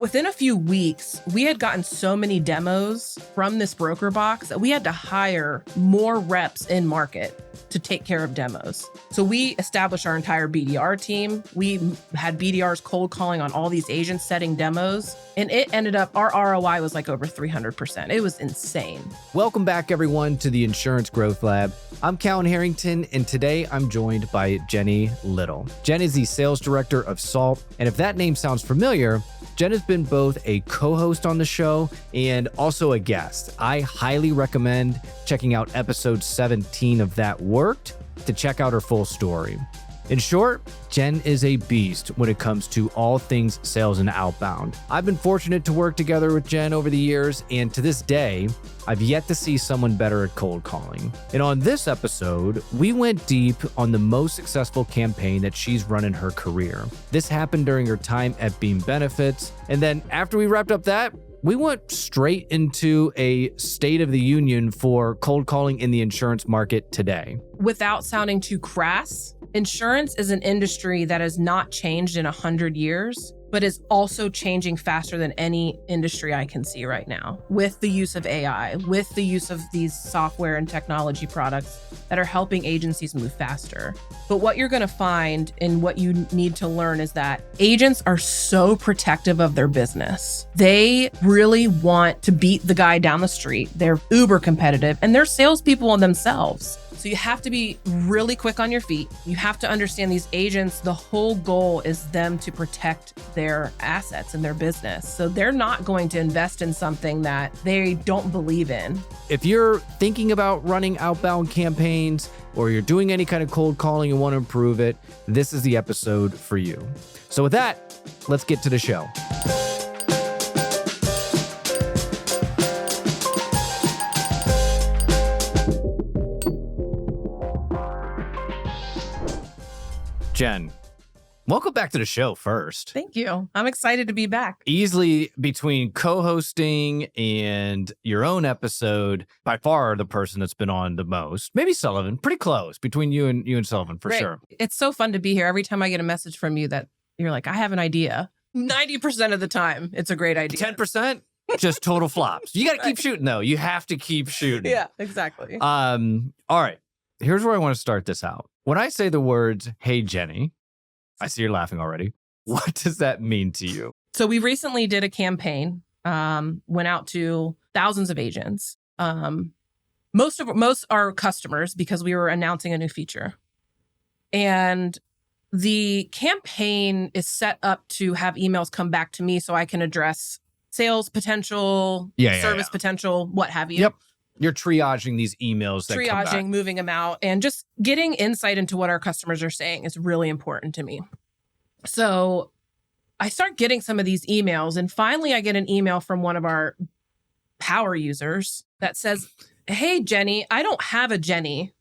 Within a few weeks, we had gotten so many demos from this broker box that we had to hire more reps in market to take care of demos. So we established our entire BDR team. We had BDRs cold calling on all these agents setting demos. And it ended up, our ROI was like over 300%. It was insane. Welcome back, everyone, to the Insurance Growth Lab. I'm Callan Harrington, and today I'm joined by Jennie Lyttle. Jen is the sales director of SALT. And if that name sounds familiar, Jen has been both a co-host on the show and also a guest. I highly recommend checking out episode 17 of That Worked to check out her full story. In short, Jen is a beast when it comes to all things sales and outbound. I've been fortunate to work together with Jen over the years, and to this day, I've yet to see someone better at cold calling. And on this episode, we went deep on the most successful campaign that she's run in her career. This happened during her time at Beam Benefits, and then after we wrapped up that, we went straight into a state of the union for cold calling in the insurance market today. Without sounding too crass, insurance is an industry that has not changed in 100 years, but is also changing faster than any industry I can see right now, with the use of AI, with the use of these software and technology products that are helping agencies move faster. But what you're going to find and what you need to learn is that agents are so protective of their business. They really want to beat the guy down the street. They're uber competitive, and they're salespeople in themselves. So you have to be really quick on your feet. You have to understand these agents, the whole goal is them to protect their assets and their business. So they're not going to invest in something that they don't believe in. If you're thinking about running outbound campaigns or you're doing any kind of cold calling and want to improve it, this is the episode for you. So with that, let's get to the show. Jen, welcome back to the show first. Thank you. I'm excited to be back. Easily between co-hosting and your own episode, by far the person that's been on the most. Maybe Sullivan, pretty close between you and Sullivan for sure. It's so fun to be here. Every time I get a message from you that you're like, I have an idea. 90% of the time, it's a great idea. 10%, just total flops. You got to keep shooting though. You have to keep shooting. Yeah, exactly. All right. Here's where I want to start this out. When I say the words, "Hey, Jennie," I see you're laughing already. What does that mean to you? So we recently did a campaign, went out to thousands of agents. Most are customers because we were announcing a new feature. And the campaign is set up to have emails come back to me so I can address sales potential, service potential, what have you. Yep. You're triaging these emails that come back. Moving them out, and just getting insight into what our customers are saying is really important to me. So I start getting some of these emails, and finally I get an email from one of our power users that says, "Hey, Jennie, I don't have a Jennie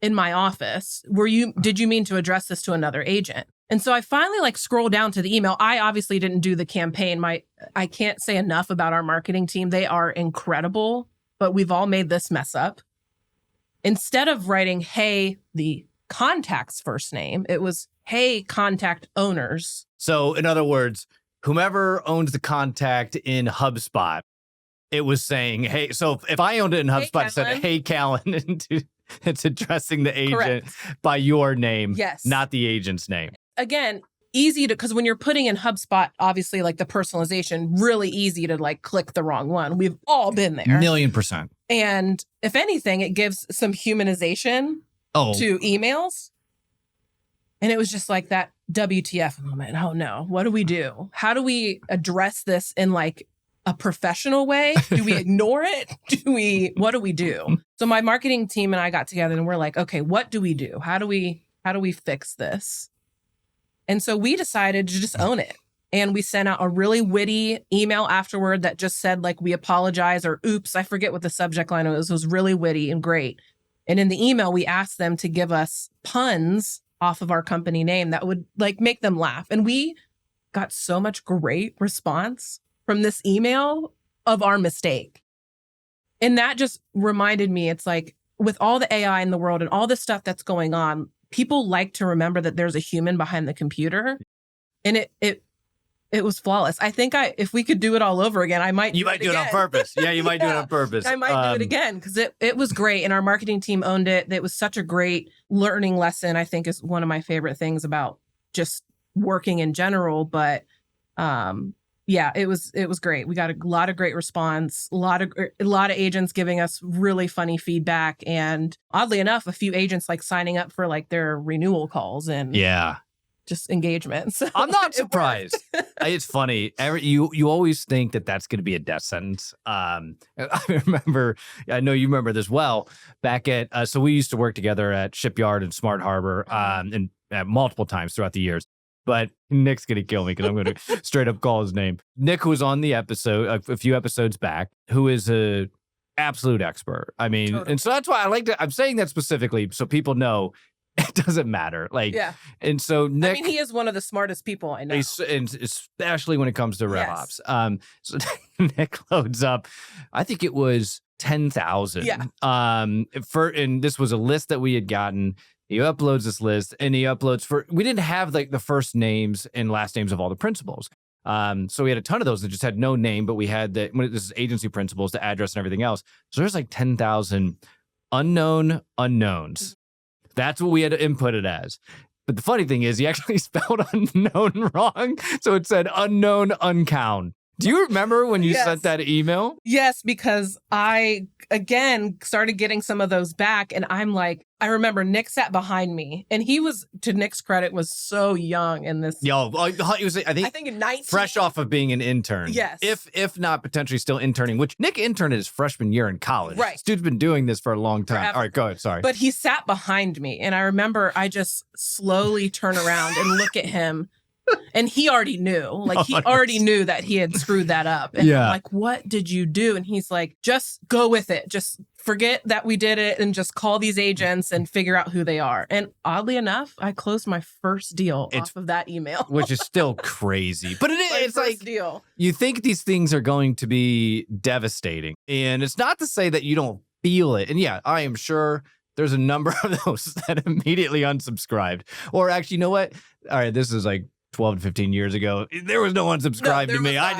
in my office. Did you mean to address this to another agent?" And so I finally scroll down to the email. I obviously didn't do the campaign. I can't say enough about our marketing team. They are incredible. But we've all made this mess up. Instead of writing, "Hey, the contact's first name," it was, "Hey, contact owners." So in other words, whomever owns the contact in HubSpot, it was saying, hey, so if I owned it in HubSpot, it said, "Hey, Callan," it's addressing the agent by your name, yes, not the agent's name. Again, easy to, because when you're putting in HubSpot, obviously the personalization, really easy to click the wrong one. We've all been there. 1,000,000%. And if anything, it gives some humanization to emails. And it was just like that WTF moment. Oh no, what do we do? How do we address this in a professional way? Do we ignore it? What do we do? So my marketing team and I got together and we're like, okay, what do we do? How do we fix this? And so we decided to just own it. And we sent out a really witty email afterward that just said we apologize, or oops, I forget what the subject line was. It was really witty and great. And in the email, we asked them to give us puns off of our company name that would make them laugh. And we got so much great response from this email of our mistake. And that just reminded me, it's with all the AI in the world and all the stuff that's going on, people like to remember that there's a human behind the computer. And it it was flawless. I think if we could do it all over again, I might. You might do it on purpose. Yeah, you might do it on purpose. I might do it again because it was great, and our marketing team owned it. It was such a great learning lesson. I think is one of my favorite things about just working in general. But yeah, it was great. We got a lot of great response. A lot of agents giving us really funny feedback, and oddly enough, a few agents like signing up for like their renewal calls and just engagement. So I'm not surprised. It's funny. You always think that that's going to be a death sentence. I remember, I know you remember this well, back at, so we used to work together at Shipyard and Smart Harbor and multiple times throughout the years. But Nick's going to kill me because I'm going to straight up call his name. Nick was on the episode a few episodes back, who is a absolute expert. I mean, totally. And so that's why I like to, I'm saying that specifically so people know it doesn't matter. Like, and so Nick, I mean, he is one of the smartest people I know. And especially when it comes to RevOps. So Nick loads up, I think it was 10,000. Yeah. And this was a list that we had gotten. He uploads this list and he uploads we didn't have like the first names and last names of all the principals. So we had a ton of those that just had no name, but we had this is agency principals, the address and everything else. So there's like 10,000 unknown unknowns. That's what we had to input it as. But the funny thing is he actually spelled unknown wrong. So it said unknown uncount. Do you remember when you sent that email? Yes, because I, again, started getting some of those back. And I'm like, I remember Nick sat behind me. And he was, to Nick's credit, was so young in this. He was, I think 19. Fresh off of being an intern. Yes. If not potentially still interning, which Nick interned his freshman year in college. Right. This dude's been doing this for a long time. Forever. All right, go ahead. Sorry. But he sat behind me. And I remember I just slowly turn around and look at him. And he already knew, like he already knew that he had screwed that up. And I'm like, what did you do? And he's like, just go with it. Just forget that we did it and just call these agents and figure out who they are. And oddly enough, I closed my first deal off of that email. Which is still crazy. But it's like, deal. You think these things are going to be devastating. And it's not to say that you don't feel it. And yeah, I am sure there's a number of those that immediately unsubscribed. Or actually, you know what? All right, this is like 12 to 15 years ago, there was no one subscribed to me. I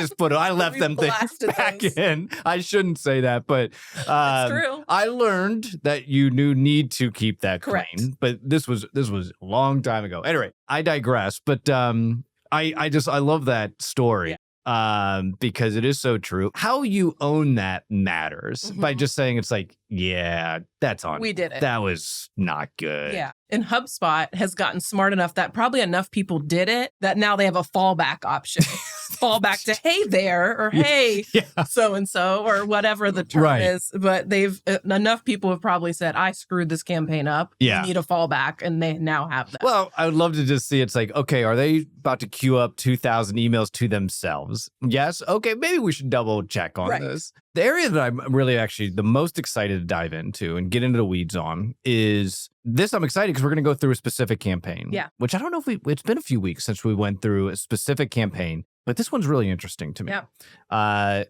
left them things back in. I shouldn't say that, but it's true. I learned that you need to keep that clean. But this was a long time ago. Anyway, I digress. But I love that story. Because it is so true. How you own that matters by just saying it's like, yeah, that's on. We did it. That was not good. Yeah. And HubSpot has gotten smart enough that probably enough people did it that now they have a fallback option. Fallback to, hey there, or hey, so-and-so, or whatever the term is. But enough people have probably said, I screwed this campaign up. Yeah. You need a fallback. And they now have that. Well, I would love to just see, it's like, okay, are they about to queue up 2,000 emails to themselves? Yes. Okay. Maybe we should double check on this. The area that I'm really actually the most excited to dive into and get into the weeds on is this. I'm excited because we're going to go through a specific campaign. Yeah. Which I don't know if it's been a few weeks since we went through a specific campaign, but this one's really interesting to me. Yeah.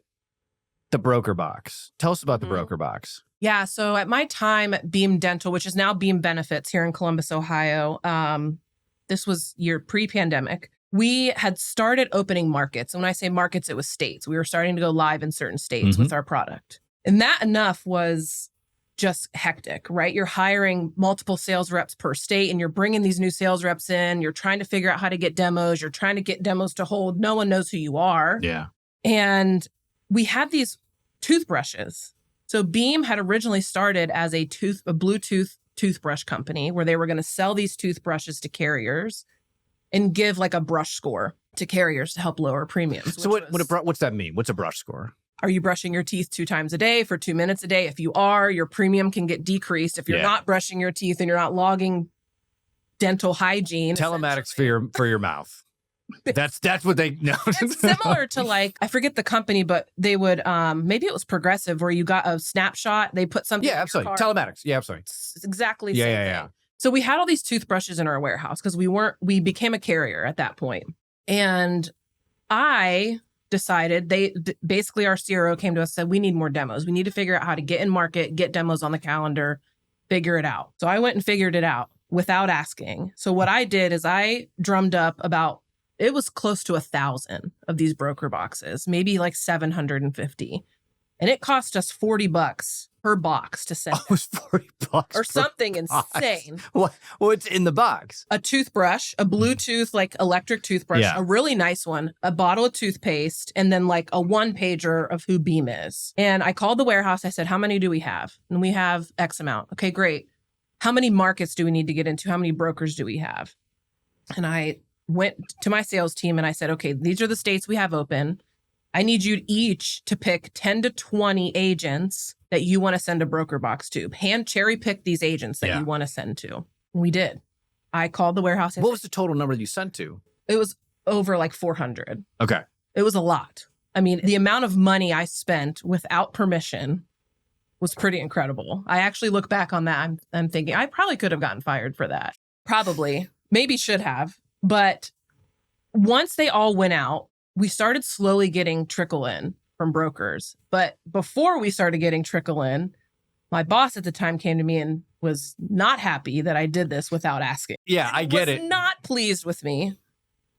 The broker box. Tell us about the broker box. Yeah. So at my time at Beam Dental, which is now Beam Benefits here in Columbus, Ohio, this was year pre-pandemic. We had started opening markets. And when I say markets, it was states. We were starting to go live in certain states with our product. And that enough was just hectic, right? You're hiring multiple sales reps per state and you're bringing these new sales reps in. You're trying to figure out how to get demos. You're trying to get demos to hold. No one knows who you are. Yeah. And we had these toothbrushes. So Beam had originally started as a Bluetooth toothbrush company where they were going to sell these toothbrushes to carriers and give like a brush score to carriers to help lower premiums. So what's that mean? What's a brush score? Are you brushing your teeth 2 times a day for 2 minutes a day? If you are, your premium can get decreased. If you're not brushing your teeth and you're not logging dental hygiene. Telematics for your mouth. That's what they know. It's similar to like, I forget the company, but they would, maybe it was Progressive where you got a snapshot. They put something. Yeah, absolutely. Telematics. Yeah, absolutely. It's exactly the same thing. So we had all these toothbrushes in our warehouse because we became a carrier at that point. And I decided basically our CRO came to us and said, we need more demos. We need to figure out how to get in market, get demos on the calendar, figure it out. So I went and figured it out without asking. So what I did is I drummed up about it was close to 1,000 of these broker boxes, maybe like 750. And it cost us $40 per box to send. Oh, it was $40 or something insane. What's in the box? A toothbrush, a Bluetooth, like electric toothbrush, a really nice one, a bottle of toothpaste, and then like a 1-pager of who Beam is. And I called the warehouse. I said, how many do we have? And we have X amount. Okay, great. How many markets do we need to get into? How many brokers do we have? And I went to my sales team and I said, okay, these are the states we have open. I need you each to pick 10 to 20 agents that you want to send a broker box to. Hand cherry pick these agents that you want to send to. We did. I called the warehouse. What was the total number you sent to? It was over like 400. Okay. It was a lot. I mean, the amount of money I spent without permission was pretty incredible. I actually look back on that. I'm thinking I probably could have gotten fired for that. Probably. Maybe should have. But once they all went out, we started slowly getting trickle in from brokers. But before we started getting trickle in, my boss at the time came to me and was not happy that I did this without asking. Yeah, I get it. Was not pleased with me.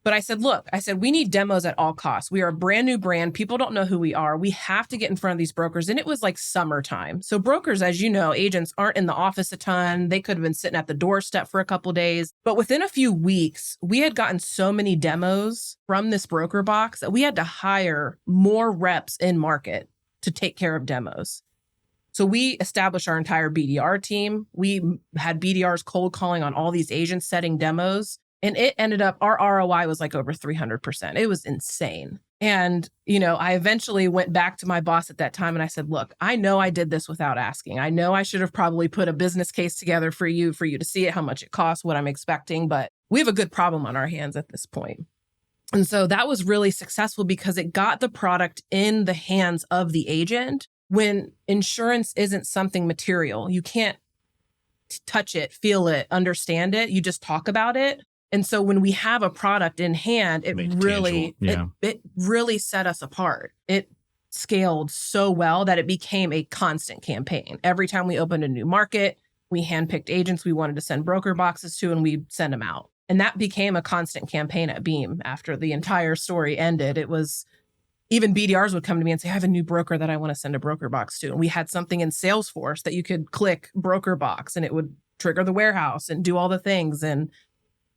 But I said, look, we need demos at all costs. We are a brand new brand. People don't know who we are. We have to get in front of these brokers. And it was like summertime. So brokers, as you know, agents aren't in the office a ton. They could have been sitting at the doorstep for a couple of days. But within a few weeks, we had gotten so many demos from this broker box that we had to hire more reps in market to take care of demos. So we established our entire BDR team. We had BDRs cold calling on all these agents setting demos. And it ended up, our ROI was like over 300%. It was insane. And, I eventually went back to my boss at that time and I said, look, I know I did this without asking. I know I should have probably put a business case together for you to see it, how much it costs, what I'm expecting. But we have a good problem on our hands at this point. And so that was really successful because it got the product in the hands of the agent when insurance isn't something material. You can't touch it, feel it, understand it. You just talk about it. And so when we have a product in hand, it really set us apart. It scaled so well that it became a constant campaign. Every time we opened a new market, we handpicked agents we wanted to send broker boxes to, and we send them out. And that became a constant campaign at Beam. After the entire story ended, it was even BDRs would come to me and say, I have a new broker that I want to send a broker box to. And we had something in Salesforce that you could click broker box and it would trigger the warehouse and do all the things. And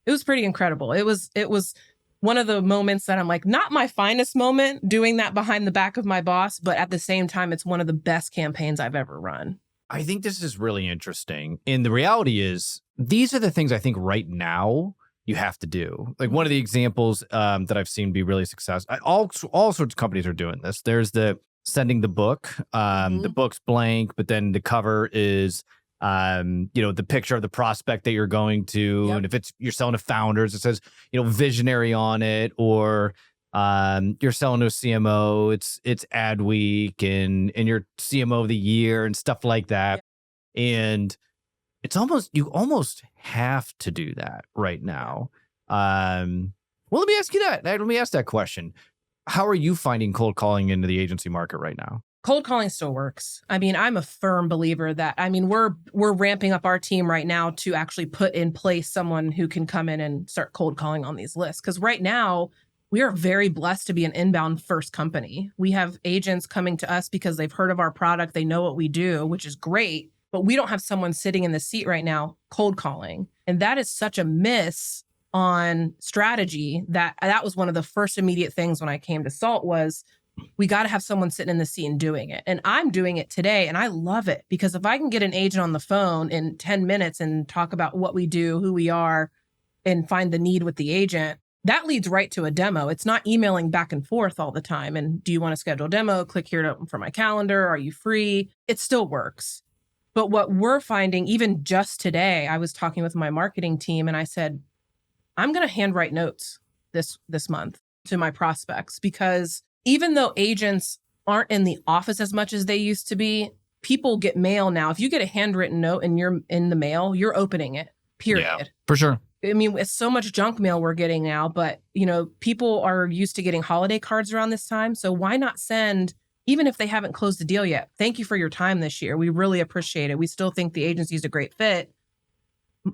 it was pretty incredible. It was one of the moments that I'm like, not my finest moment doing that behind the back of my boss, but at the same time, it's one of the best campaigns I've ever run. I think this is really interesting. And the reality is, these are the things I think right now you have to do. Like one of the examples that I've seen be really successful, all sorts of companies are doing this. There's the sending the book, the book's blank, but then the cover is the picture of the prospect that you're going to. Yep. And if you're selling to founders, it says, visionary on it, or you're selling to a CMO, it's ad week and your CMO of the year and stuff like that. Yep. And you almost have to do that right now. Well, let me ask you that. Let me ask that question. How are you finding cold calling into the agency market right now? Cold calling still works. I mean, I'm a firm believer that, we're ramping up our team right now to actually put in place someone who can come in and start cold calling on these lists. Because right now, we are very blessed to be an inbound first company. We have agents coming to us because they've heard of our product. They know what we do, which is great. But we don't have someone sitting in the seat right now cold calling. And that is such a miss on strategy that was one of the first immediate things when I came to Salt was, we got to have someone sitting in the seat and doing it. And I'm doing it today. And I love it because if I can get an agent on the phone in 10 minutes and talk about what we do, who we are, and find the need with the agent, that leads right to a demo. It's not emailing back and forth all the time. And do you want to schedule a demo? Click here for my calendar. Are you free? It still works. But what we're finding, even just today, I was talking with my marketing team and I said, I'm going to handwrite notes this month to my prospects because even though agents aren't in the office as much as they used to be, people get mail now. If you get a handwritten note and you're in the mail, you're opening it, period. Yeah, for sure. I mean, it's so much junk mail we're getting now, but people are used to getting holiday cards around this time. So why not send, even if they haven't closed the deal yet, thank you for your time this year. We really appreciate it. We still think the agency is a great fit.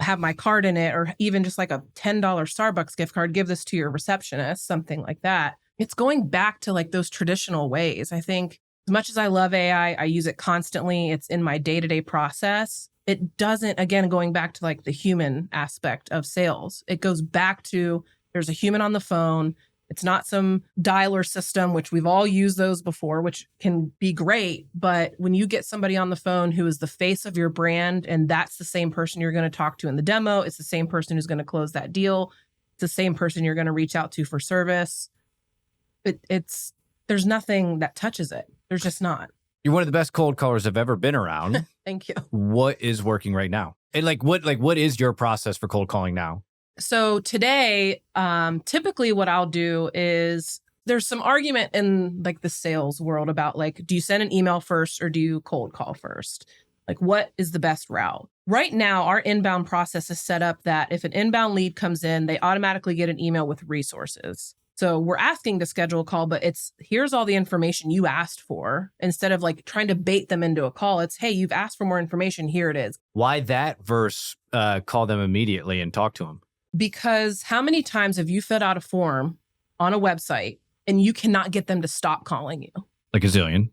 have my card in it, or even just like a $10 Starbucks gift card, give this to your receptionist, something like that. It's going back to like those traditional ways. I think as much as I love AI, I use it constantly. It's in my day-to-day process. It doesn't, again, going back to like the human aspect of sales. It goes back to there's a human on the phone. It's not some dialer system, which we've all used those before, which can be great. But when you get somebody on the phone who is the face of your brand, and that's the same person you're going to talk to in the demo, it's the same person who's going to close that deal, it's the same person you're going to reach out to for service. There's nothing that touches it. There's just not. You're one of the best cold callers I've ever been around. Thank you. What is working right now? And what is your process for cold calling now? So today, typically what I'll do is there's some argument in like the sales world about like, do you send an email first or do you cold call first? Like, what is the best route? Right now, our inbound process is set up that if an inbound lead comes in, they automatically get an email with resources. So we're asking to schedule a call, but it's here's all the information you asked for. Instead of like trying to bait them into a call, it's, hey, you've asked for more information. Here it is. Why that versus call them immediately and talk to them? Because how many times have you filled out a form on a website and you cannot get them to stop calling you? Like a zillion.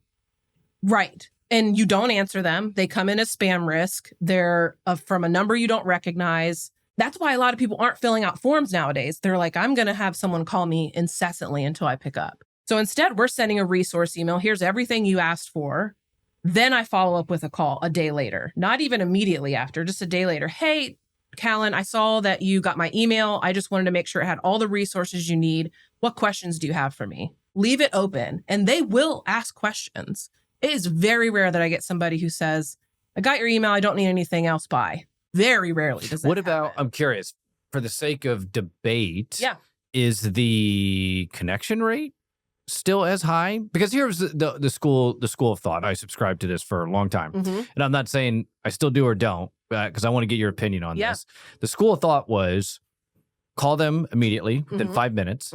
Right. And you don't answer them. They come in as spam risk. They're from a number you don't recognize. That's why a lot of people aren't filling out forms nowadays. They're like, I'm going to have someone call me incessantly until I pick up. So instead, we're sending a resource email. Here's everything you asked for. Then I follow up with a call a day later, not even immediately after, just a day later. Hey, Callan, I saw that you got my email. I just wanted to make sure it had all the resources you need. What questions do you have for me? Leave it open, and they will ask questions. It is very rare that I get somebody who says, I got your email. I don't need anything else. Bye. Very rarely does that What about, happen. I'm curious, for the sake of debate, Yeah. is the connection rate still as high? Because here's the school of thought. I subscribed to this for a long time. Mm-hmm. And I'm not saying I still do or don't, because I want to get your opinion on this. The school of thought was call them immediately within 5 minutes,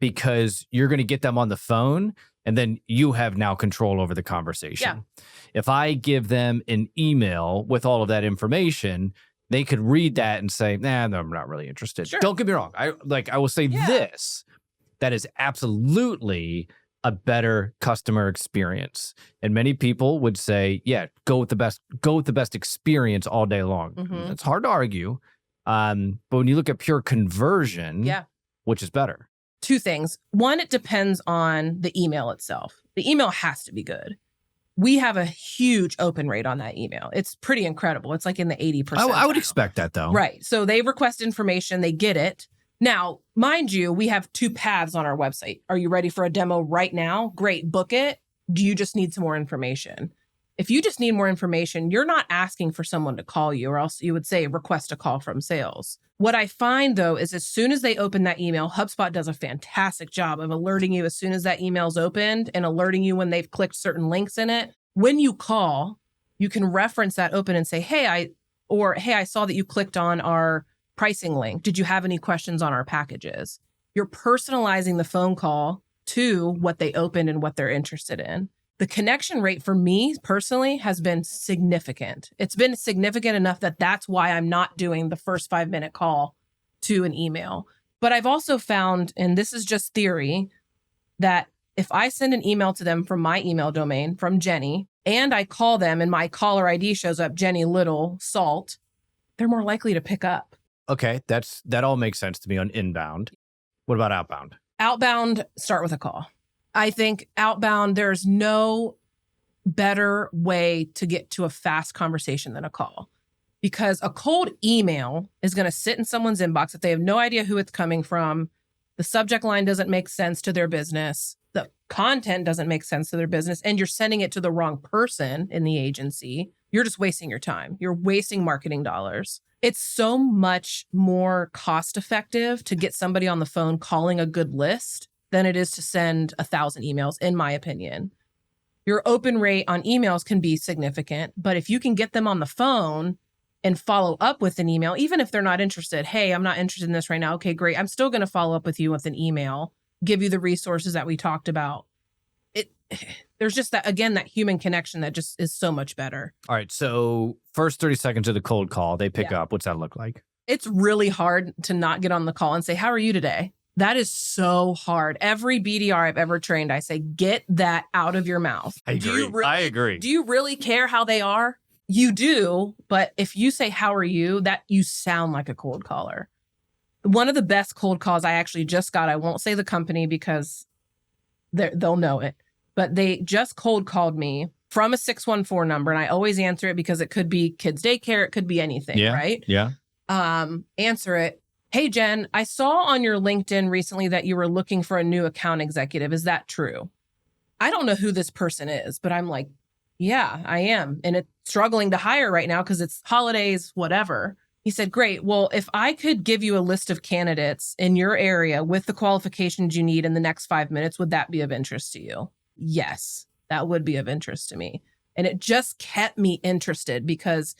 because you're going to get them on the phone, and then you have now control over the conversation. Yeah. If I give them an email with all of that information, they could read that and say, nah, no, I'm not really interested. Sure. Don't get me wrong. I will say this, that is absolutely a better customer experience. And many people would say, yeah, go with the best experience all day long. It's hard to argue. But when you look at pure conversion, which is better? Two things. One, it depends on the email itself. The email has to be good. We have a huge open rate on that email. It's pretty incredible. It's like in the 80%. I would expect that, though. Right. So they request information, they get it. Now, mind you, we have two paths on our website. Are you ready for a demo right now? Great, book it. Do you just need some more information? If you just need more information, you're not asking for someone to call you, or else you would say request a call from sales. What I find, though, is as soon as they open that email, HubSpot does a fantastic job of alerting you as soon as that email's opened and alerting you when they've clicked certain links in it. When you call, you can reference that open and say, hey, I saw that you clicked on our pricing link. Did you have any questions on our packages? You're personalizing the phone call to what they opened and what they're interested in. The connection rate for me personally has been significant. It's been significant enough that that's why I'm not doing the first 5-minute call to an email. But I've also found, and this is just theory, that if I send an email to them from my email domain, from Jennie, and I call them and my caller ID shows up Jennie Lyttle, Salt, they're more likely to pick up. Okay, that all makes sense to me on inbound. What about outbound? Outbound, start with a call. I think outbound, there's no better way to get to a fast conversation than a call. Because a cold email is going to sit in someone's inbox if they have no idea who it's coming from. The subject line doesn't make sense to their business. The content doesn't make sense to their business. And you're sending it to the wrong person in the agency. You're just wasting your time. You're wasting marketing dollars. It's so much more cost effective to get somebody on the phone calling a good list than it is to send 1,000 emails, in my opinion. Your open rate on emails can be significant, but if you can get them on the phone and follow up with an email, even if they're not interested, hey, I'm not interested in this right now. Okay, great. I'm still going to follow up with you with an email, give you the resources that we talked about. there's just that, again, that human connection that just is so much better. All right. So first 30 seconds of the cold call, they pick up. What's that look like? It's really hard to not get on the call and say, how are you today? That is so hard. Every BDR I've ever trained, I say, get that out of your mouth. I agree. I agree. Do you really care how they are? You do. But if you say, how are you? That you sound like a cold caller. One of the best cold calls I actually just got, I won't say the company because they'll know it, but they just cold called me from a 614 number. And I always answer it because it could be kids' daycare. It could be anything, right? Yeah. Answer it. Hey, Jen, I saw on your LinkedIn recently that you were looking for a new account executive. Is that true? I don't know who this person is, but I'm like, yeah, I am. And it's struggling to hire right now because it's holidays, whatever. He said, great. Well, if I could give you a list of candidates in your area with the qualifications you need in the next 5 minutes, would that be of interest to you? Yes, that would be of interest to me. And it just kept me interested because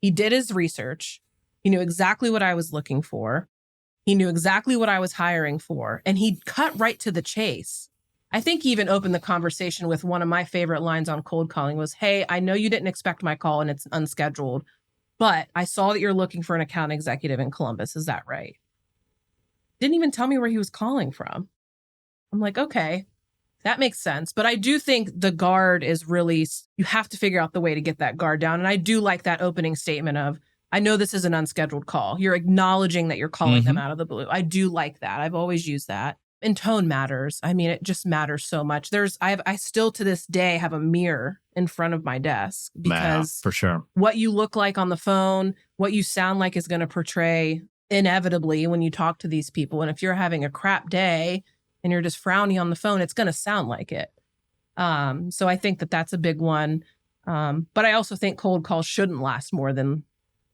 he did his research. He knew exactly what I was looking for. He knew exactly what I was hiring for. And he cut right to the chase. I think he even opened the conversation with one of my favorite lines on cold calling was, hey, I know you didn't expect my call and it's unscheduled, but I saw that you're looking for an account executive in Columbus. Is that right? Didn't even tell me where he was calling from. I'm like, okay, that makes sense. But I do think the guard is really, you have to figure out the way to get that guard down. And I do like that opening statement of, I know this is an unscheduled call. You're acknowledging that you're calling them out of the blue. I do like that. I've always used that. And tone matters. I mean, it just matters so much. I still to this day have a mirror in front of my desk because for sure, what you look like on the phone, what you sound like is going to portray inevitably when you talk to these people. And if you're having a crap day and you're just frowny on the phone, it's going to sound like it. So I think that that's a big one. But I also think cold calls shouldn't last more than,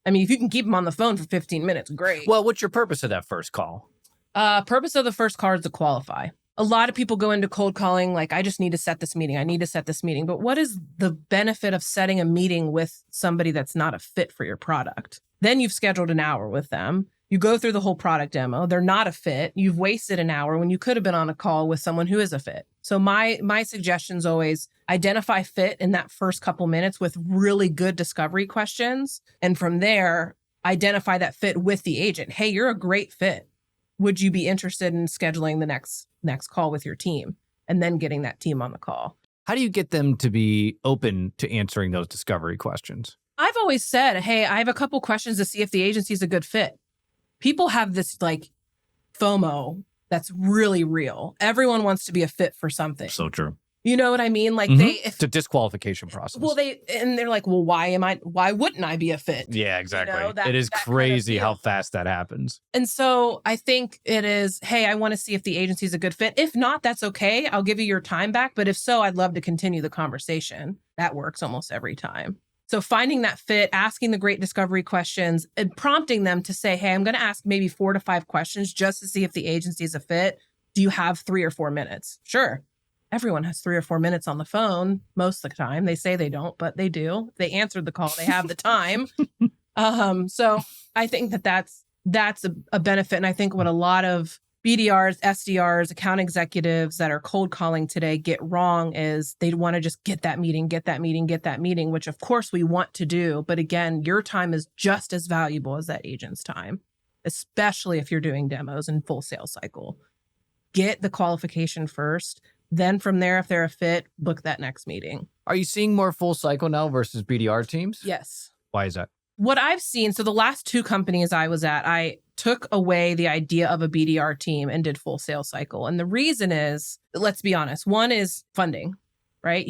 I mean, if you can keep them on the phone for 15 minutes, great. Well, what's your purpose of that first call? Purpose of the first call is to qualify. A lot of people go into cold calling like, I just need to set this meeting. I need to set this meeting. But what is the benefit of setting a meeting with somebody that's not a fit for your product? Then you've scheduled an hour with them. You go through the whole product demo. They're not a fit. You've wasted an hour when you could have been on a call with someone who is a fit. So my suggestion is always identify fit in that first couple minutes with really good discovery questions. And from there, identify that fit with the agent. Hey, you're a great fit. Would you be interested in scheduling the next call with your team and then getting that team on the call? How do you get them to be open to answering those discovery questions? I've always said, hey, I have a couple questions to see if the agency is a good fit. People have this like FOMO that's really real. Everyone wants to be a fit for something. So true. You know what I mean? Like it's a disqualification process. Well, they're like, well, why wouldn't I be a fit? Yeah, exactly. You know, it is crazy kind of how fast that happens. And so I think it is, hey, I want to see if the agency is a good fit. If not, that's okay. I'll give you your time back. But if so, I'd love to continue the conversation. That works almost every time. So finding that fit, asking the great discovery questions and prompting them to say, hey, I'm going to ask maybe 4 to 5 questions just to see if the agency is a fit. Do you have 3 or 4 minutes? Sure. Everyone has 3 or 4 minutes on the phone most of the time. They say they don't, but they do. They answered the call. They have the time. So I think that's a benefit. And I think what a lot of BDRs, SDRs, account executives that are cold calling today get wrong is they want to just get that meeting, which of course we want to do. But again, your time is just as valuable as that agent's time, especially if you're doing demos and full sales cycle. Get the qualification first. Then from there, if they're a fit, book that next meeting. Are you seeing more full cycle now versus BDR teams? Yes. Why is that? What I've seen, so the last 2 companies I was at, I took away the idea of a BDR team and did full sales cycle. And the reason is, let's be honest, one is funding, right?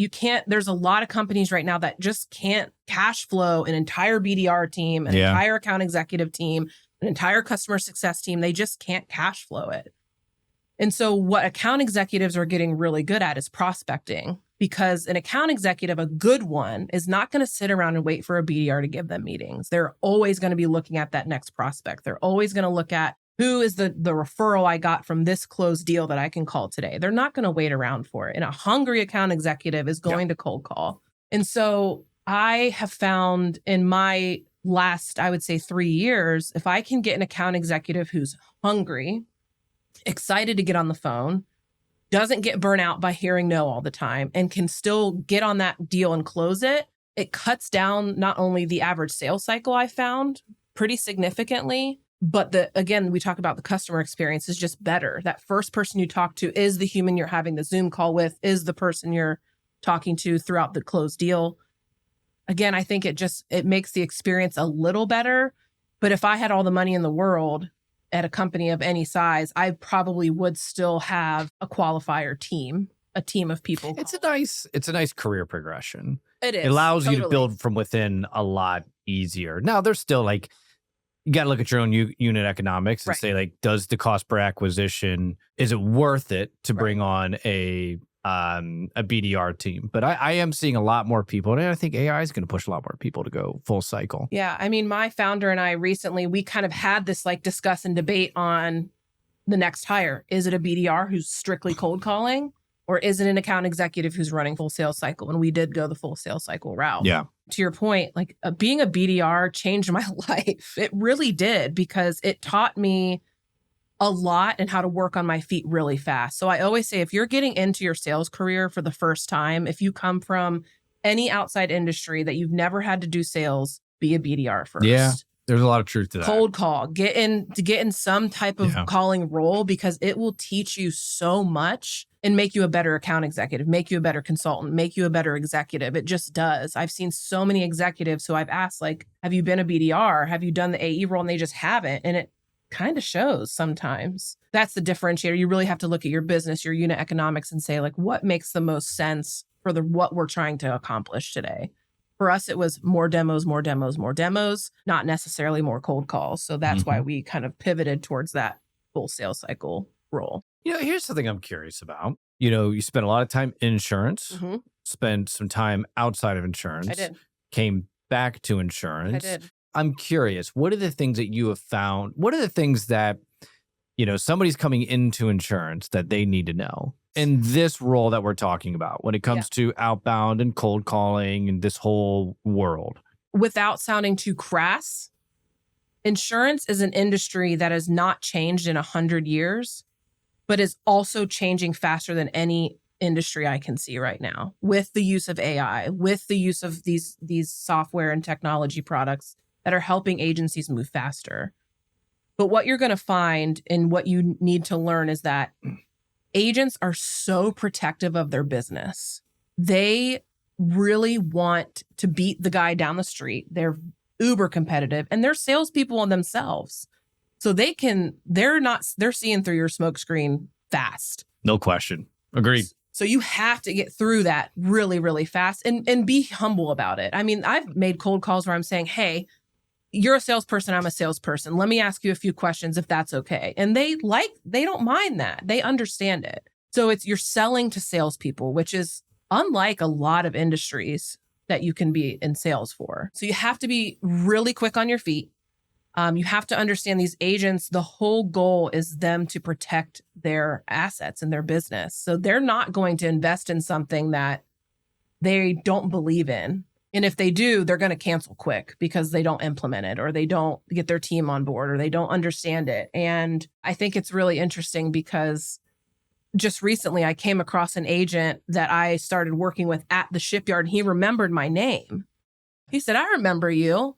There's a lot of companies right now that just can't cash flow an entire BDR team, an entire account executive team, an entire customer success team. They just can't cash flow it. And so what account executives are getting really good at is prospecting, because an account executive, a good one, is not going to sit around and wait for a BDR to give them meetings. They're always going to be looking at that next prospect. They're always going to look at who is the referral I got from this closed deal that I can call today. They're not going to wait around for it. And a hungry account executive is going to cold call. And so I have found in my last, I would say 3 years, if I can get an account executive who's hungry, excited to get on the phone, doesn't get burnt out by hearing no all the time and can still get on that deal and close it, it cuts down not only the average sales cycle I found pretty significantly, but again, we talk about the customer experience is just better. That first person you talk to is the human you're having the Zoom call with, is the person you're talking to throughout the closed deal. Again, I think it makes the experience a little better. But if I had all the money in the world at a company of any size, I probably would still have a qualifier team, a team of people. It's a nice career progression. It is. It allows you to build from within a lot easier. Now, there's still like, you got to look at your own unit economics and say, like, does the cost per acquisition, is it worth it to bring on a BDR team? But I am seeing a lot more people, and I think AI is going to push a lot more people to go full cycle. Yeah. I mean, my founder and I recently, we kind of had this like discuss and debate on the next hire. Is it a BDR who's strictly cold calling, or is it an account executive who's running full sales cycle? And we did go the full sales cycle route. Yeah. To your point, like being a BDR changed my life. It really did, because it taught me a lot and how to work on my feet really fast. So I always say, if you're getting into your sales career for the first time, if you come from any outside industry that you've never had to do sales, be a BDR first. Yeah, there's a lot of truth to that. Cold call, get in some type of calling role, because it will teach you so much and make you a better account executive, make you a better consultant, make you a better executive. It just does. I've seen so many executives who I've asked, like, have you been a BDR? Have you done the AE role? And they just haven't. And it kind of shows sometimes. That's the differentiator. You really have to look at your business, your unit economics, and say, like, what makes the most sense for what we're trying to accomplish today? For us, it was more demos, not necessarily more cold calls. So that's why we kind of pivoted towards that full sales cycle role. Here's something I'm curious about. You spent a lot of time in insurance, spent some time outside of insurance. I did. Came back to insurance. I did. I'm curious, what are the things that you have found? What are the things that, somebody's coming into insurance that they need to know in this role that we're talking about when it comes to outbound and cold calling and this whole world? Without sounding too crass, insurance is an industry that has not changed in 100 years, but is also changing faster than any industry I can see right now, with the use of AI, with the use of these software and technology products that are helping agencies move faster. But what you're going to find and what you need to learn is that agents are so protective of their business. They really want to beat the guy down the street. They're uber competitive, and they're salespeople on themselves. So they're seeing through your smokescreen fast. No question. Agreed. So you have to get through that really, really fast and be humble about it. I mean, I've made cold calls where I'm saying, hey, you're a salesperson, I'm a salesperson. Let me ask you a few questions if that's okay. And they don't mind that. They understand it. So you're selling to salespeople, which is unlike a lot of industries that you can be in sales for. So you have to be really quick on your feet. You have to understand these agents, the whole goal is them to protect their assets and their business. So they're not going to invest in something that they don't believe in. And if they do, they're going to cancel quick because they don't implement it, or they don't get their team on board, or they don't understand it. And I think it's really interesting because just recently I came across an agent that I started working with at the shipyard, and he remembered my name. He said, I remember you.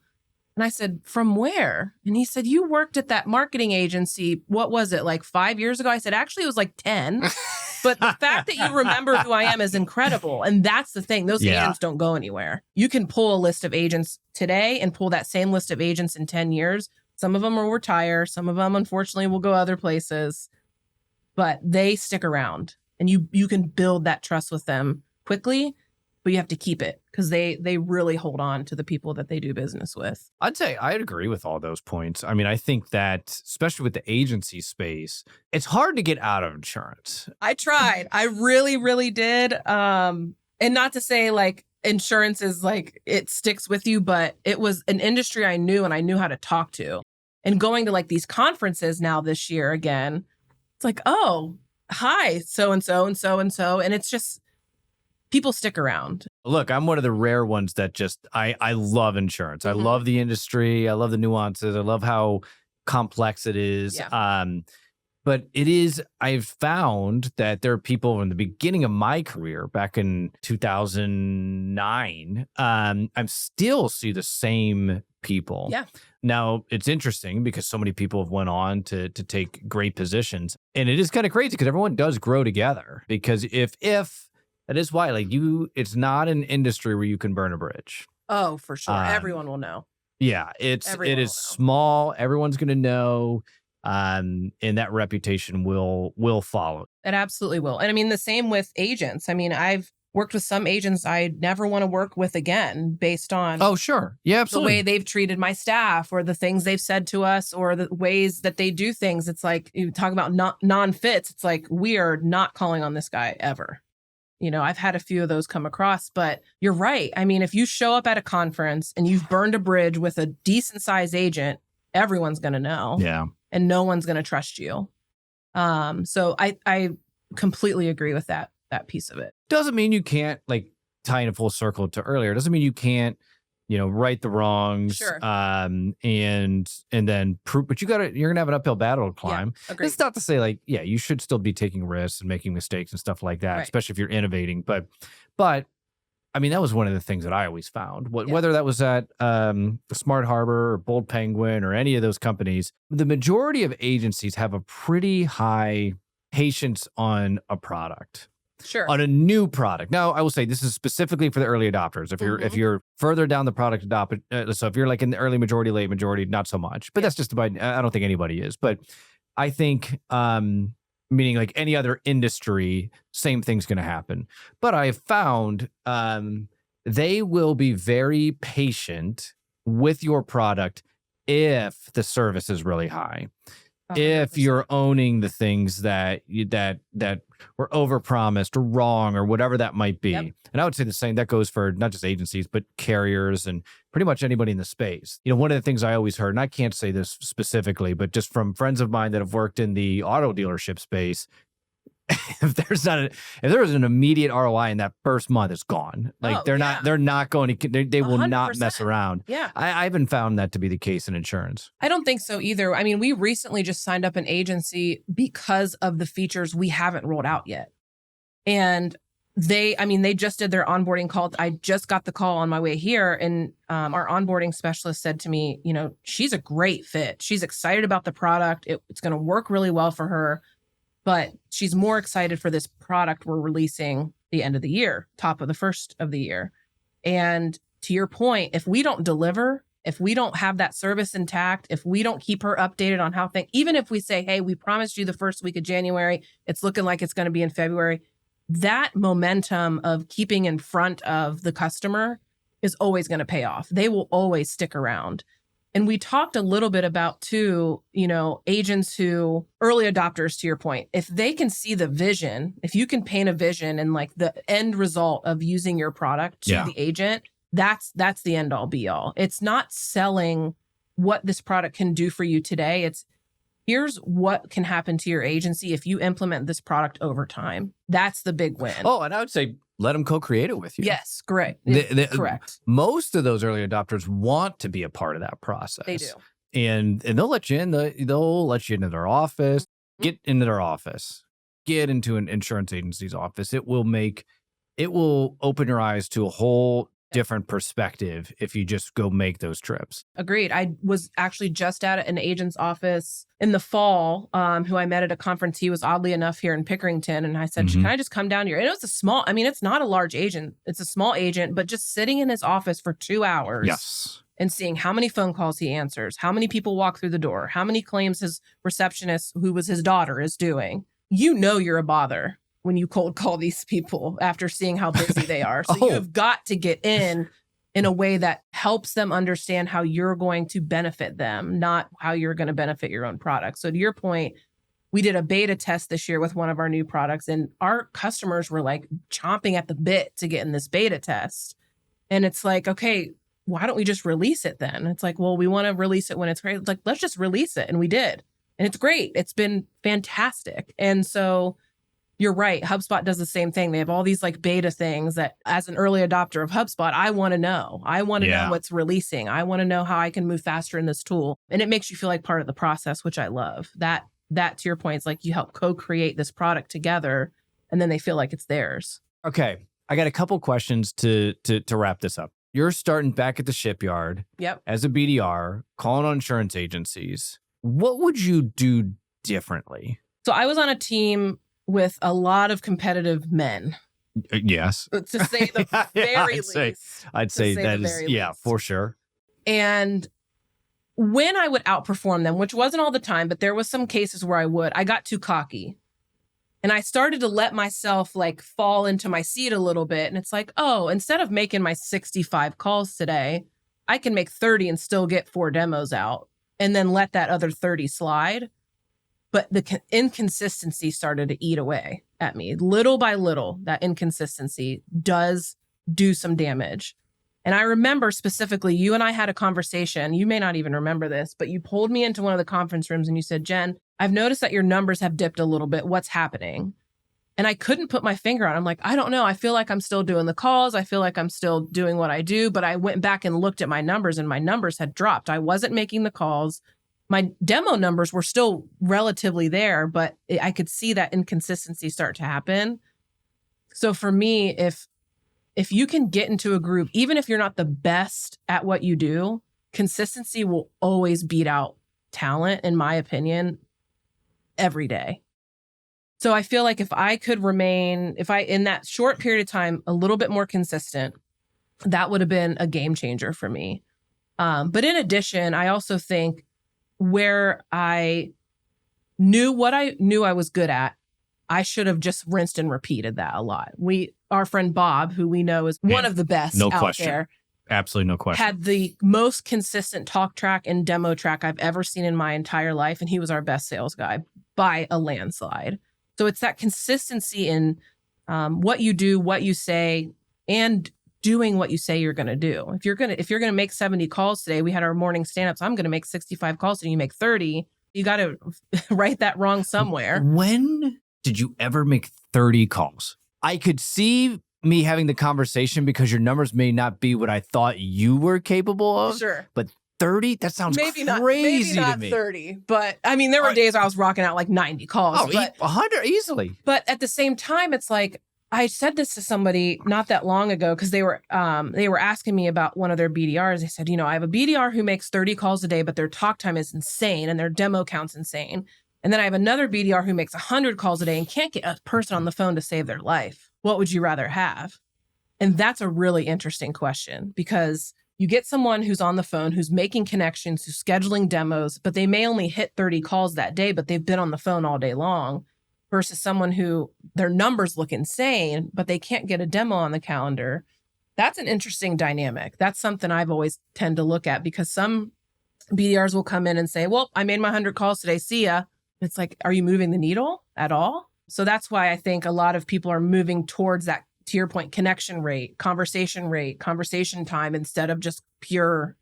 And I said, from where? And he said, you worked at that marketing agency. What was it, like 5 years ago? I said, actually, it was like 10. But the fact that you remember who I am is incredible. And that's the thing. Those agents don't go anywhere. You can pull a list of agents today and pull that same list of agents in 10 years. Some of them will retire. Some of them, unfortunately, will go other places. But they stick around. And you can build that trust with them quickly. But you have to keep it because they really hold on to the people that they do business with. I'd say I'd agree with all those points. I mean, I think that especially with the agency space, it's hard to get out of insurance. I tried. I really, really did. And not to say like insurance is like it sticks with you, but it was an industry I knew and I knew how to talk to. And going to like these conferences now this year again, it's like, oh, hi, so-and-so and so-and-so. And it's just, people stick around. Look, I'm one of the rare ones that just, I love insurance. I love the industry. I love the nuances. I love how complex it is. Yeah. But I've found that there are people in the beginning of my career back in 2009, I still see the same people. Yeah. Now, it's interesting because so many people have went on to take great positions. And it is kind of crazy because everyone does grow together. Because if that is why, like it's not an industry where you can burn a bridge. Oh, for sure. Everyone will know. Yeah, it is small. Everyone's going to know. And that reputation will follow. It absolutely will. And I mean, the same with agents. I mean, I've worked with some agents I never want to work with again based on oh, sure. Yeah, absolutely. The way they've treated my staff or the things they've said to us or the ways that they do things. It's like you talk about non-fits. It's like we are not calling on this guy ever. You know, I've had a few of those come across, but you're right. I mean, if you show up at a conference and you've burned a bridge with a decent sized agent, everyone's going to know. Yeah. And no one's going to trust you. So I completely agree with that piece of it. Doesn't mean you can't, like, tie in a full circle to earlier. Doesn't mean you can't, right the wrongs. Sure. And then prove, but you're gonna have an uphill battle to climb. Yeah, agreed. It's not to say like, yeah, you should still be taking risks and making mistakes and stuff like that, right. Especially if you're innovating. But I mean, that was one of the things that I always found. Whether that was at Smart Harbor or Bold Penguin or any of those companies, the majority of agencies have a pretty high patience on a product. Sure. On a new product. Now, I will say this is specifically for the early adopters. If you're further down the product so if you're like in the early majority, late majority, not so much. But that's just about. I don't think anybody is. But I think. Meaning like any other industry, same thing's going to happen. But I have found they will be very patient with your product if the service is really high. 100%. If you're owning the things that were overpromised or wrong or whatever that might be. Yep. And I would say the same, that goes for not just agencies, but carriers and pretty much anybody in the space. One of the things I always heard, and I can't say this specifically, but just from friends of mine that have worked in the auto dealership space, if there is an immediate ROI in that first month, it's gone. Like they're not going to, they will 100%. Not mess around. Yeah. I haven't found that to be the case in insurance. I don't think so either. I mean, we recently just signed up an agency because of the features we haven't rolled out yet. And they just did their onboarding call. I just got the call on my way here and our onboarding specialist said to me, she's a great fit. She's excited about the product. It's going to work really well for her. But she's more excited for this product we're releasing the end of the year, top of the first of the year. And to your point, if we don't deliver, if we don't have that service intact, if we don't keep her updated on how things, even if we say, hey, we promised you the first week of January, it's looking like it's going to be in February, that momentum of keeping in front of the customer is always going to pay off. They will always stick around. And we talked a little bit about, too, agents who, early adopters, to your point, if they can see the vision, if you can paint a vision and like the end result of using your product to the agent, that's the end all be all. It's not selling what this product can do for you today. It's here's what can happen to your agency if you implement this product over time. That's the big win. Oh, and I would say let them co-create it with you. Yes, correct. Correct. Most of those early adopters want to be a part of that process. They do. And they'll let you in. They'll let you into their office. Get into their office. Get into an insurance agency's office. It will open your eyes to a whole different perspective if you just go make those trips. Agreed. I was actually just at an agent's office in the fall who I met at a conference. He was oddly enough here in Pickerington. And I said, can I just come down here? And it was it's not a large agent. It's a small agent, but just sitting in his office for 2 hours. Yes. And seeing how many phone calls he answers, how many people walk through the door, how many claims his receptionist, who was his daughter, is doing. You're a bother when you cold call these people after seeing how busy they are. So you have got to get in a way that helps them understand how you're going to benefit them, not how you're going to benefit your own product. So to your point, we did a beta test this year with one of our new products, and our customers were like chomping at the bit to get in this beta test. And it's like, okay, why don't we just release it then? It's like, well, we want to release it when it's great. It's like, let's just release it. And we did. And it's great. It's been fantastic. And so you're right. HubSpot does the same thing. They have all these like beta things that as an early adopter of HubSpot, I want to know. I want to know what's releasing. I want to know how I can move faster in this tool. And it makes you feel like part of the process, which I love. That that, to your point, it's like you help co-create this product together and then they feel like it's theirs. Okay. I got a couple questions to wrap this up. You're starting back at the shipyard as a BDR, calling on insurance agencies. What would you do differently? So I was on a team with a lot of competitive men. Yes. To say the very least. I'd say that is, for sure. And when I would outperform them, which wasn't all the time, but there was some cases where I got too cocky. And I started to let myself like fall into my seat a little bit. And it's like, oh, instead of making my 65 calls today, I can make 30 and still get 4 demos out and then let that other 30 slide. But the inconsistency started to eat away at me. Little by little, that inconsistency does do some damage. And I remember specifically, you and I had a conversation. You may not even remember this, but you pulled me into one of the conference rooms and you said, Jen, I've noticed that your numbers have dipped a little bit. What's happening? And I couldn't put my finger on it. I'm like, I don't know. I feel like I'm still doing the calls. I feel like I'm still doing what I do. But I went back and looked at my numbers and my numbers had dropped. I wasn't making the calls. My demo numbers were still relatively there, but I could see that inconsistency start to happen. So for me, if you can get into a group, even if you're not the best at what you do, consistency will always beat out talent, in my opinion, every day. So I feel like if I could remain, in that short period of time, a little bit more consistent, that would have been a game changer for me. But in addition, I also think where I knew what I knew I was good at, I should have just rinsed and repeated that a lot. Our friend Bob, who we know is one of the best out there. Absolutely no question. Had the most consistent talk track and demo track I've ever seen in my entire life. And he was our best sales guy by a landslide. So it's that consistency in what you do, what you say, and doing what you say you're going to do. If you're going to make 70 calls today, we had our morning stand-ups. I'm going to make 65 calls and you make 30. You got to right that wrong somewhere. When did you ever make 30 calls? I could see me having the conversation because your numbers may not be what I thought you were capable of. Sure. But 30? That sounds crazy maybe not to me. 30. But I mean, there were days where I was rocking out like 90 calls. Oh, 100 easily. But at the same time, it's like, I said this to somebody not that long ago because they were asking me about one of their BDRs. They said, I have a BDR who makes 30 calls a day, but their talk time is insane and their demo count's insane. And then I have another BDR who makes 100 calls a day and can't get a person on the phone to save their life. What would you rather have? And that's a really interesting question because you get someone who's on the phone, who's making connections, who's scheduling demos, but they may only hit 30 calls that day, but they've been on the phone all day long, versus someone who their numbers look insane, but they can't get a demo on the calendar. That's an interesting dynamic. That's something I've always tend to look at because some BDRs will come in and say, well, I made my 100 calls today. See ya. It's like, are you moving the needle at all? So that's why I think a lot of people are moving towards that, to your point, connection rate, conversation time, instead of just pure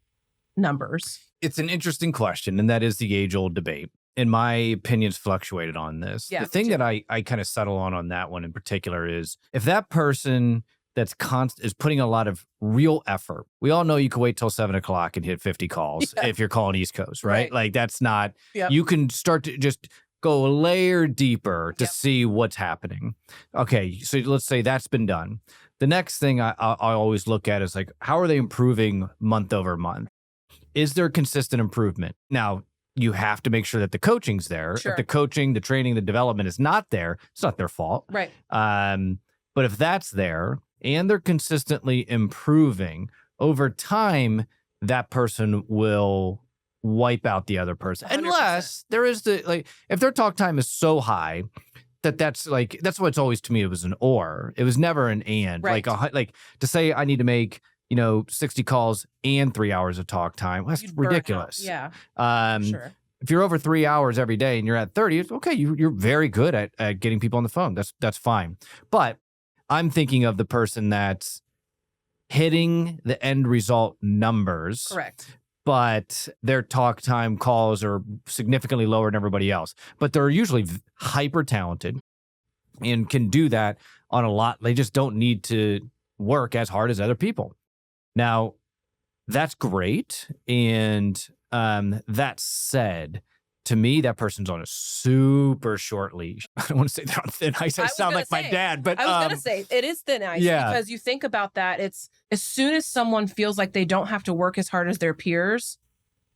numbers. It's an interesting question, and that is the age-old debate. In my opinions, fluctuated on this. Yeah, the thing that I kind of settle on that one in particular is if that person that's is putting a lot of real effort. We all know you can wait till 7 o'clock and hit 50 calls if you're calling East Coast, right? Like that's not, you can start to just go a layer deeper to see what's happening. Okay, so let's say that's been done. The next thing I always look at is like, how are they improving month over month? Is there consistent improvement? Now, you have to make sure that the coaching's there. Sure. If the coaching, the training, the development is not there, it's not their fault. Right. But if that's there and they're consistently improving over time, that person will wipe out the other person. 100%. Unless there is if their talk time is so high that's what it's always, to me, it was an or. It was never an and. Right. Like to say I need to make 60 calls and 3 hours of talk time. Well, that's ridiculous. Yeah. Sure. If you're over 3 hours every day and you're at 30, it's okay. You're very good at getting people on the phone. That's fine. But I'm thinking of the person that's hitting the end result numbers. Correct. But their talk time calls are significantly lower than everybody else. But they're usually hyper talented and can do that on a lot. They just don't need to work as hard as other people. Now, that's great. And that said, to me, that person's on a super short leash. I don't want to say they're on thin ice. I sound like my dad, but I was going to say it is thin ice because you think about that. It's as soon as someone feels like they don't have to work as hard as their peers,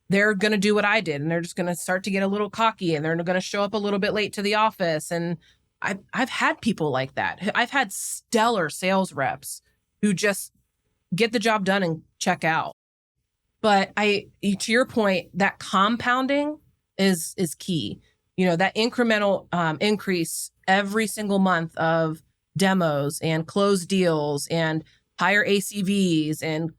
they're going to do what I did. And they're just going to start to get a little cocky and they're going to show up a little bit late to the office. And I've had people like that. I've had stellar sales reps who just get the job done and check out. But to your point, that compounding is key. That incremental increase every single month of demos and closed deals and higher ACVs and,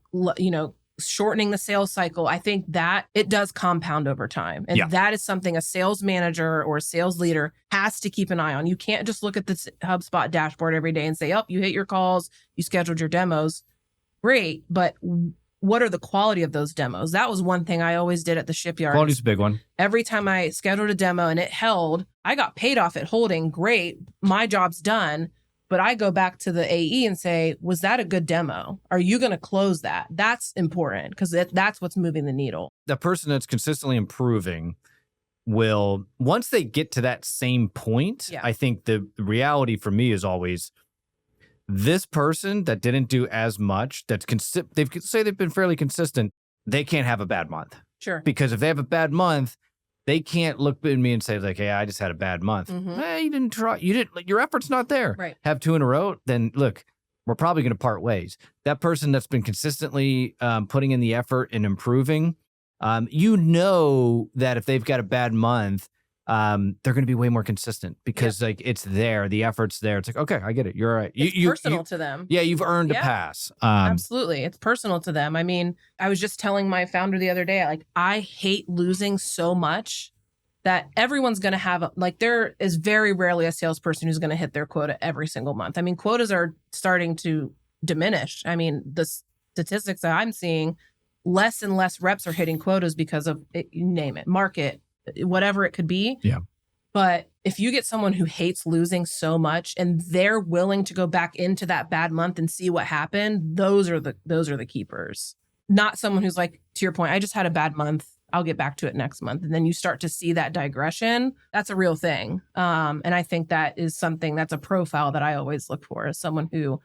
shortening the sales cycle. I think that it does compound over time. And that is something a sales manager or a sales leader has to keep an eye on. You can't just look at the HubSpot dashboard every day and say, oh, you hit your calls, you scheduled your demos. Great. But what are the quality of those demos? That was one thing I always did at the shipyard. Quality's a big one. Every time I scheduled a demo and it held, I got paid off at holding. Great. My job's done. But I go back to the AE and say, was that a good demo? Are you going to close that? That's important because that's what's moving the needle. The person that's consistently improving will, once they get to that same point, I think the reality for me is always this person that didn't do as much, they've been fairly consistent, they can't have a bad month. Sure. Because if they have a bad month, they can't look at me and say like, hey, I just had a bad month. Hey, you didn't try. Your effort's not there. Right. Have 2 in a row. Then look, we're probably going to part ways. That person that's been consistently putting in the effort and improving, that if they've got a bad month, they're going to be way more consistent because like it's there, the effort's there. It's like, okay, I get it. You're right. It's personal to them. Yeah, you've earned a pass. Absolutely. It's personal to them. I mean, I was just telling my founder the other day, like, I hate losing so much that everyone's going to have, there is very rarely a salesperson who's going to hit their quota every single month. I mean, quotas are starting to diminish. I mean, the statistics that I'm seeing, less and less reps are hitting quotas because of, you name it, market, whatever it could be. Yeah. But if you get someone who hates losing so much and they're willing to go back into that bad month and see what happened, those are the keepers. Not someone who's like, to your point, I just had a bad month, I'll get back to it next month. And then you start to see that digression. That's a real thing. And I think that is something that's a profile that I always look for, as someone who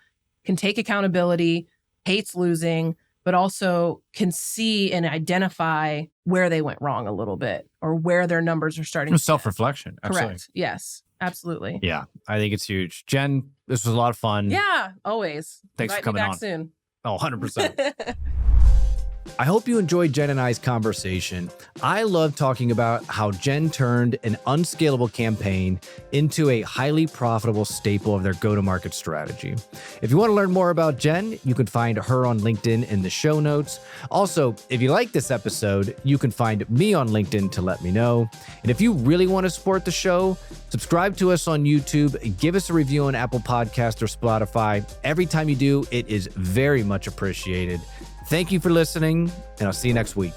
can take accountability, hates losing, but also can see and identify where they went wrong a little bit or where their numbers are starting to self-reflection. Absolutely. Correct. Yes, absolutely. Yeah, I think it's huge. Jen, this was a lot of fun. Yeah, always. Thanks for coming me back on. Soon. Oh, 100%. I hope you enjoyed Jen and I's conversation. I love talking about how Jen turned an unscalable campaign into a highly profitable staple of their go-to-market strategy. If you want to learn more about Jen, you can find her on LinkedIn in the show notes. Also, if you like this episode, you can find me on LinkedIn to let me know. And if you really want to support the show, subscribe to us on YouTube, give us a review on Apple Podcasts or Spotify. Every time you do, it is very much appreciated. Thank you for listening, and I'll see you next week.